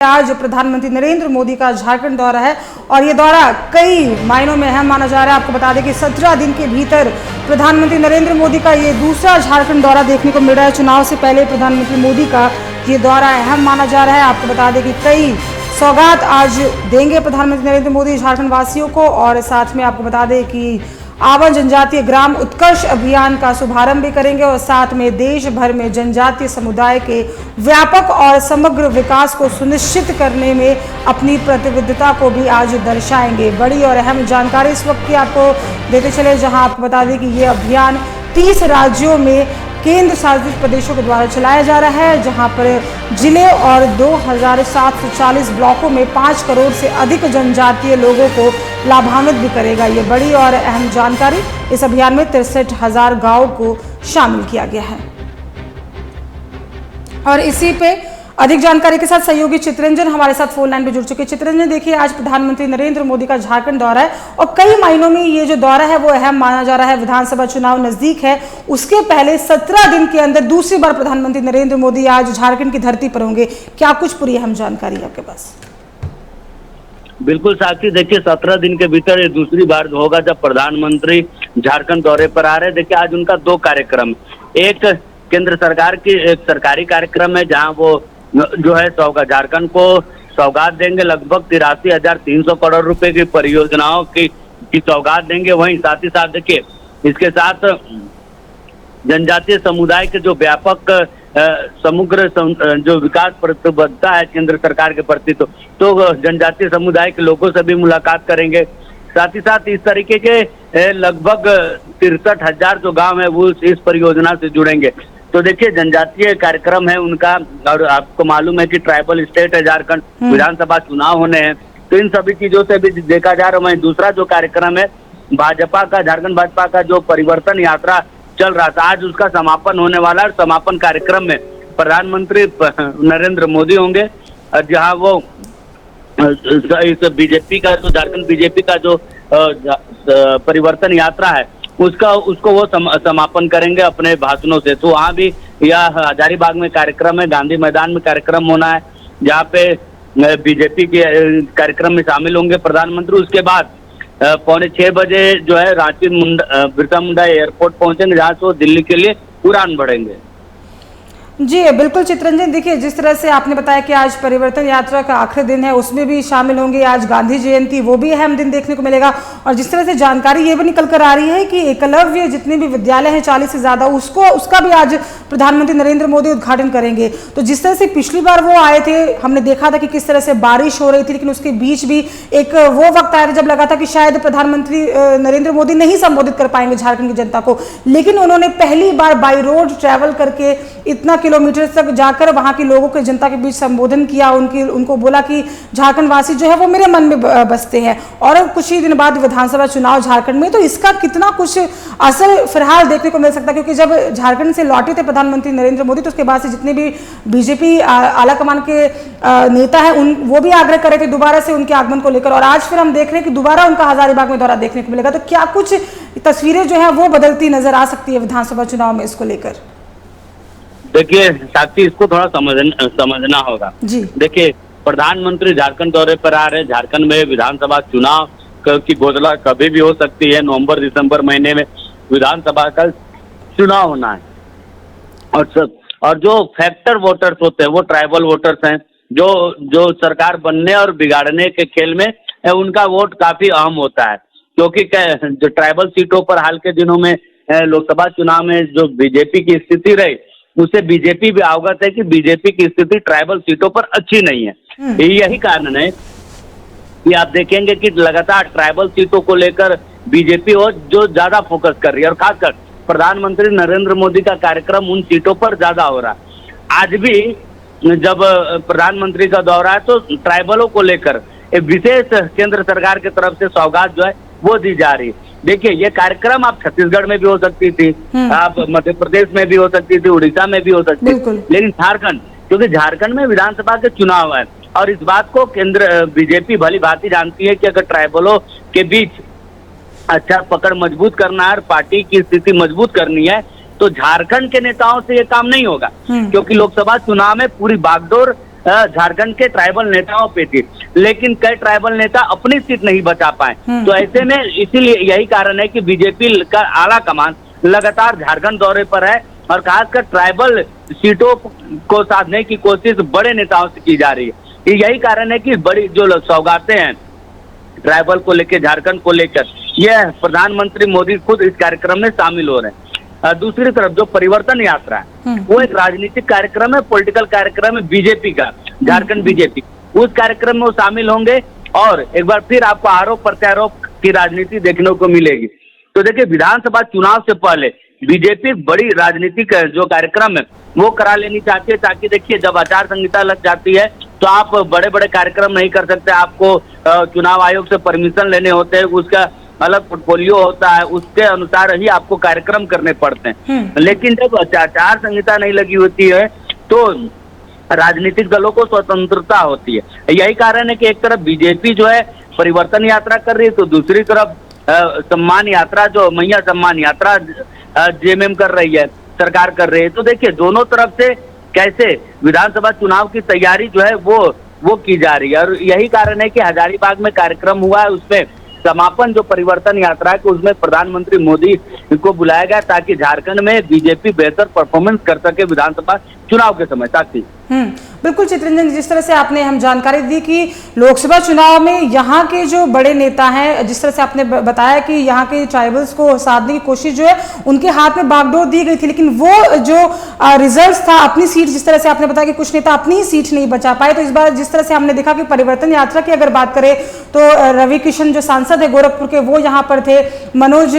आज प्रधानमंत्री नरेंद्र मोदी का झारखंड दौरा है और ये दौरा कई मायनों में अहम माना जा रहा है। आपको बता दें कि 17 दिन के भीतर प्रधानमंत्री नरेंद्र मोदी का ये दूसरा झारखंड दौरा देखने को मिल रहा है। चुनाव से पहले प्रधानमंत्री मोदी का ये दौरा अहम माना जा रहा है। आपको बता दें कि कई सौगात आज देंगे प्रधानमंत्री नरेंद्र मोदी झारखंड वासियों को, और साथ में आपको बता दें कि आवन जनजातीय ग्राम उत्कर्ष अभियान का शुभारंभ भी करेंगे और साथ में देश भर में जनजातीय समुदाय के व्यापक और समग्र विकास को सुनिश्चित करने में अपनी प्रतिबद्धता को भी आज दर्शाएंगे। बड़ी और अहम जानकारी इस वक्त की आपको देते चले, जहां आपको बता दें कि ये अभियान 30 राज्यों में केंद्र शासित प्रदेशों के द्वारा चलाया जा रहा है, जहां पर जिले और 2740 ब्लॉकों में 5 करोड़ से अधिक जनजातीय लोगों को लाभान्वित भी करेगा। ये बड़ी और अहम जानकारी। इस अभियान में 63,000 गांवों को शामिल किया गया है। और इसी पे अधिक जानकारी के साथ सहयोगी चित्रंजन हमारे साथ फोन लाइन पे जुड़ चुके हैं। चित्रंजन, देखिए आज प्रधानमंत्री नरेंद्र मोदी का झारखंड दौरा है और कई मायनों में ये जो दौरा है वो अहम माना जा रहा है। विधानसभा चुनाव नजदीक है, उसके पहले 17 दिन के अंदर दूसरी बार प्रधानमंत्री नरेंद्र मोदी आज झारखंड की धरती पर होंगे। क्या कुछ पूरी अहम जानकारी आपके पास? बिल्कुल साक्षी, देखिए 17 दिन के भीतर ये दूसरी बार होगा जब प्रधानमंत्री झारखंड दौरे पर आ रहे हैं। देखिए आज उनका 2 कार्यक्रम, एक केंद्र सरकार की एक सरकारी कार्यक्रम है जहां वो जो है झारखंड को सौगात देंगे, लगभग 83,300 करोड़ रुपए की परियोजनाओं की सौगात देंगे। वहीं साथ ही साथ देखिए इसके साथ जनजातीय समुदाय के जो व्यापक समग्र जो विकास प्रतिबद्धता है केंद्र सरकार के प्रति, तो जनजातीय समुदाय के लोगों से भी मुलाकात करेंगे। साथ ही साथ इस तरीके के लगभग 63,000 जो गांव है वो इस परियोजना से जुड़ेंगे। तो देखिए जनजातीय कार्यक्रम है उनका, और आपको मालूम है कि ट्राइबल स्टेट है झारखंड, विधानसभा चुनाव होने हैं, तो इन सभी चीजों से भी देखा जा रहा है। वहीं दूसरा जो कार्यक्रम है भाजपा का, झारखंड भाजपा का जो परिवर्तन यात्रा चल रहा था, आज उसका समापन होने वाला है। समापन कार्यक्रम में प्रधानमंत्री नरेंद्र मोदी होंगे, जहां वो इस बीजेपी का जो झारखंड बीजेपी का जो परिवर्तन यात्रा है उसको वो समापन करेंगे अपने भाषणों से। तो वहाँ भी यह हजारीबाग में कार्यक्रम है, गांधी मैदान में कार्यक्रम होना है, जहाँ पे बीजेपी के कार्यक्रम में शामिल होंगे प्रधानमंत्री। उसके बाद 5:45 बजे जो है रांची बिरसा मुंडा एयरपोर्ट पहुंचेंगे, जहाँ से वो दिल्ली के लिए उड़ान भरेंगे। जी बिल्कुल चित्रंजन, देखिए जिस तरह से आपने बताया कि आज परिवर्तन यात्रा का आखिरी दिन है, उसमें भी शामिल होंगे। आज गांधी जयंती, वो भी अहम दिन देखने को मिलेगा। और जिस तरह से जानकारी ये भी निकल कर आ रही है कि एकलव्य जितने भी विद्यालय हैं 40 से ज्यादा, उसका भी आज प्रधानमंत्री नरेंद्र मोदी उद्घाटन करेंगे। तो जिस तरह से पिछली बार वो आए थे, हमने देखा था कि किस तरह से बारिश हो रही थी, लेकिन उसके बीच भी एक वो वक्त आया था जब लगा था कि शायद प्रधानमंत्री नरेंद्र मोदी नहीं संबोधित कर पाएंगे झारखंड की जनता को, लेकिन उन्होंने पहली बार बाई रोड ट्रैवल करके इतना किलोमीटर तक जाकर वहां के लोगों के जनता के बीच संबोधन किया। उनको बोला कि झारखंड वासी जो है वो मेरे मन में बसते हैं। और कुछ ही दिन बाद विधानसभा चुनाव झारखंड में, तो इसका कितना कुछ असर फिलहाल देखने को मिल सकता है, क्योंकि जब झारखंड से लौटे थे प्रधानमंत्री नरेंद्र मोदी, तो उसके बाद से जितने भी बीजेपी आला कमान के नेता है वो भी आग्रह कर रहे थे दोबारा से उनके आगमन को लेकर। और आज फिर हम देख रहे हैं कि दोबारा उनका हजारीबाग में दौरा देखने को मिलेगा। तो क्या कुछ तस्वीरें जो है वो बदलती नजर आ सकती है विधानसभा चुनाव में, इसको लेकर? देखिए साक्षी, इसको थोड़ा समझना होगा। देखिए प्रधानमंत्री झारखंड दौरे पर आ रहे हैं। झारखंड में विधानसभा चुनाव की घोषणा कभी भी हो सकती है। नवंबर दिसंबर महीने में विधानसभा का चुनाव होना है। और जो फैक्टर वोटर्स होते हैं वो ट्राइबल वोटर्स हैं, जो सरकार बनने और बिगाड़ने के खेल में उनका वोट काफी अहम होता है। क्योंकि जो ट्राइबल सीटों पर हाल के दिनों में लोकसभा चुनाव में जो बीजेपी की स्थिति रही, उससे बीजेपी भी अवगत है कि बीजेपी की स्थिति ट्राइबल सीटों पर अच्छी नहीं है। यही कारण है कि आप देखेंगे कि लगातार ट्राइबल सीटों को लेकर बीजेपी और जो ज्यादा फोकस कर रही है, और खासकर प्रधानमंत्री नरेंद्र मोदी का कार्यक्रम उन सीटों पर ज्यादा हो रहा है। आज भी जब प्रधानमंत्री का दौरा है तो ट्राइबलों को लेकर एक विशेष केंद्र सरकार की तरफ से सौगात जो है वो दी जा रही है। देखिए ये कार्यक्रम आप छत्तीसगढ़ में भी हो सकती थी, आप मध्य प्रदेश में भी हो सकती थी, उड़ीसा में भी हो सकती थी, लेकिन झारखंड, क्योंकि झारखंड में विधानसभा के चुनाव है और इस बात को केंद्र बीजेपी भली भांति जानती है कि अगर ट्राइबलों के बीच अच्छा पकड़ मजबूत करना है और पार्टी की स्थिति मजबूत करनी है, तो झारखंड के नेताओं से ये काम नहीं होगा। क्योंकि लोकसभा चुनाव में पूरी बागडोर झारखंड के ट्राइबल नेताओं पे थी, लेकिन कई ट्राइबल नेता अपनी सीट नहीं बचा पाए। तो ऐसे में इसीलिए यही कारण है कि बीजेपी का आला कमान लगातार झारखंड दौरे पर है और खासकर ट्राइबल सीटों को साधने की कोशिश बड़े नेताओं से की जा रही है। यही कारण है कि बड़ी जो सौगातें हैं ट्राइबल को लेकर, झारखंड को लेकर, यह प्रधानमंत्री मोदी खुद इस कार्यक्रम में शामिल हो रहे हैं। दूसरी तरफ जो परिवर्तन यात्रा है वो एक राजनीतिक कार्यक्रम है, पॉलिटिकल कार्यक्रम है बीजेपी का, झारखंड बीजेपी। उस कार्यक्रम में वो शामिल होंगे और एक बार फिर आपको आरोप प्रत्यारोप की राजनीति देखने को मिलेगी। तो देखिए, विधानसभा चुनाव से पहले बीजेपी बड़ी राजनीतिक जो कार्यक्रम है वो करा लेनी चाहती है, ताकि देखिए जब आचार संहिता लग जाती है तो आप बड़े बड़े कार्यक्रम नहीं कर सकते, आपको चुनाव आयोग से परमिशन लेने होते हैं, उसका अलग पोर्टफोलियो होता है, उसके अनुसार ही आपको कार्यक्रम करने पड़ते हैं। लेकिन जब आचार संहिता नहीं लगी होती है तो राजनीतिक दलों को स्वतंत्रता होती है। यही कारण है कि एक तरफ बीजेपी जो है परिवर्तन यात्रा कर रही है, तो दूसरी तरफ सम्मान यात्रा, जो मैया सम्मान यात्रा जेएमएम कर रही है, सरकार कर रही है। तो देखिए दोनों तरफ से कैसे विधानसभा चुनाव की तैयारी जो है वो की जा रही है। और यही कारण है कि हजारीबाग में कार्यक्रम हुआ है, उसमें समापन जो परिवर्तन यात्रा है उसमें प्रधानमंत्री मोदी को बुलाया गया ताकि झारखंड में बीजेपी बेहतर परफॉर्मेंस कर सके विधानसभा चुनाव के समय। साक्षी, बिल्कुल चित्ररंजन, जिस तरह से आपने हम जानकारी दी कि लोकसभा चुनाव में यहाँ के जो बड़े नेता हैं, जिस तरह से आपने बताया कि यहाँ के ट्राइबल्स को साधने की कोशिश जो है उनके हाथ में बागडोर दी गई थी, लेकिन वो जो रिजल्ट था अपनी सीट, जिस तरह से आपने बताया कि कुछ नेता अपनी ही सीट नहीं बचा पाए, तो इस बार जिस तरह से हमने देखा कि परिवर्तन यात्रा की अगर बात करें तो रवि किशन जो सांसद है गोरखपुर के वो यहाँ पर थे, मनोज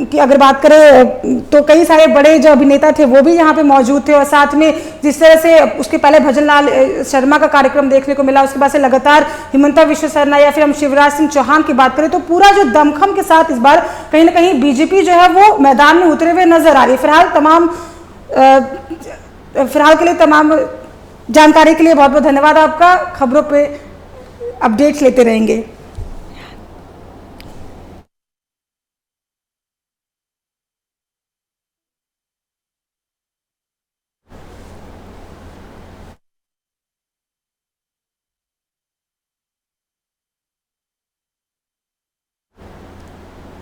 की अगर बात करें तो कई सारे बड़े जो अभिनेता थे वो भी यहाँ पे मौजूद थे, और साथ में जिस तरह से उसके पहले भजनलाल शर्मा का कार्यक्रम देखने को मिला, उसके बाद से लगातार हिमंता विश्व शर्मा या फिर हम शिवराज सिंह चौहान की बात करें तो पूरा जो दमखम के साथ इस बार कहीं ना कहीं बीजेपी जो है वो मैदान में उतरे हुए नजर आ रही है। फिलहाल के लिए तमाम जानकारी के लिए बहुत बहुत धन्यवाद आपका। खबरों पे अपडेट्स लेते रहेंगे।